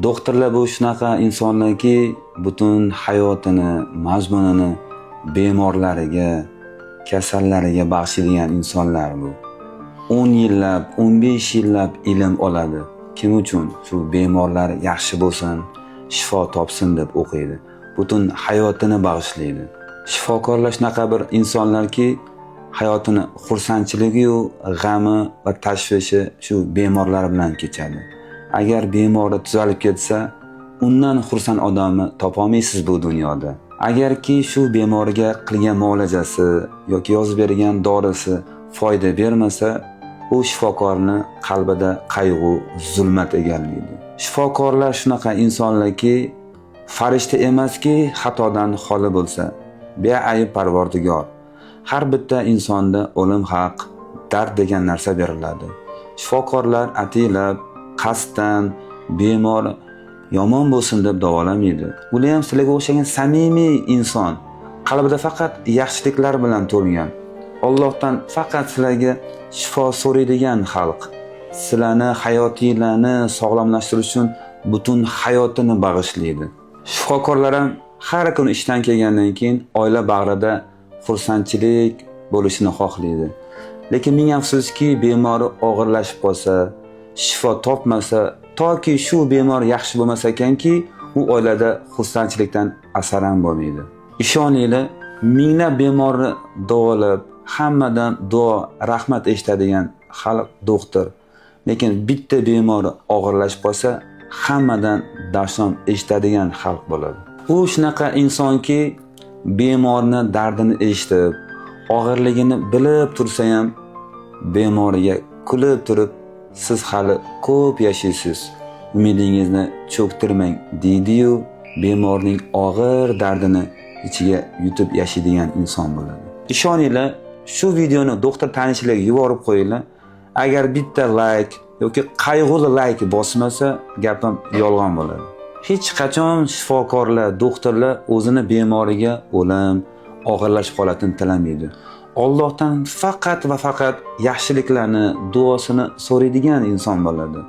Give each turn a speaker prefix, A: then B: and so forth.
A: Doktorlar bu shunaqa insonlarki, butun hayotini, mazmunini bemorlariga, kasallariga bag'ishlaydigan insonlar bu. 10 yillab, 15 yillab ilm oladi. Kim uchun? Shu bemorlar yaxshi bo'lsin, shifo topsin deb o'qiydi. Butun hayotini bag'ishlaydi. Shifokorlar shunaqa bir insonlarki, hayotini xursandchiligi-yu, g'ami va tashvishi shu bemorlar bilan kechadi. Agar bemori tuzalib ketsa, undan xursand odamni topolmaysiz bu dunyoda. Agarki shu bemorga qilgan muolajasi yoki yozib bergan dorisi foyda bermasa, u shifokorni qalbida qayg'u, zulmat egallaydi. Shifokorlar shunaqa insonlarki, farishta emaski, xatodan xoli bo'lsa, beayb Parvardigor. Har bitta insonda o'lim haq, dard degan narsa beriladi. Shifokorlar ataylab, qasddan bemor yomon bo'lsin deb davolamaydi. Ular ham sizlarga o'xshagan samimiy inson, qalbida faqat yaxshiliklar bilan to'lgan. Allohdan faqat sizlarga shifo so'raydigan xalq. Sizlarni hayotinglarni sog'lomlashtirish uchun butun hayotini bag'ishlaydi. Shifokorlar ham har kun ishdan kelgandan keyin oila bag'rida xursandchilik bo'lishini xohlaydi. Lekin ming afsuski, bemori og'irlashib qolsa, shifo topmasa, toki shu bemor yaxshi bo'lmasa ekanki, u oilada xursandchilikdan asar ham bo'lmaydi. Ishoninglar, minglab bemorni davolab, hammadan duo, rahmat eshitadigan xalq doktor. Lekin bitta bemori og'irlashib qolsa, hammadan dashnom eshitadigan xalq bo'ladi. U shunaqa insonki, bemorni dardini eshitib, og'irligini bilib tursa ham, bemoriga kulib turib, siz hali ko'p yashaysiz, umidingizni cho'ktirmang deydi-yu, bemorning og'ir dardini ichiga yutib yashaydigan inson bo'ladi. Ishoninglar, shu videoni doktor tanishlarga yuborib qo'yinglar. Agar bitta like yoki qayg'uli like bosmasa, gapim yolg'on bo'ladi. Hech qachon shifokorlar, doktorlar o'zini bemoriga o'lim, og'irlashib holatini tilamaydi. Allohdan faqat va faqat yaxshiliklarni, duosini so'raydigan inson bo'ladi.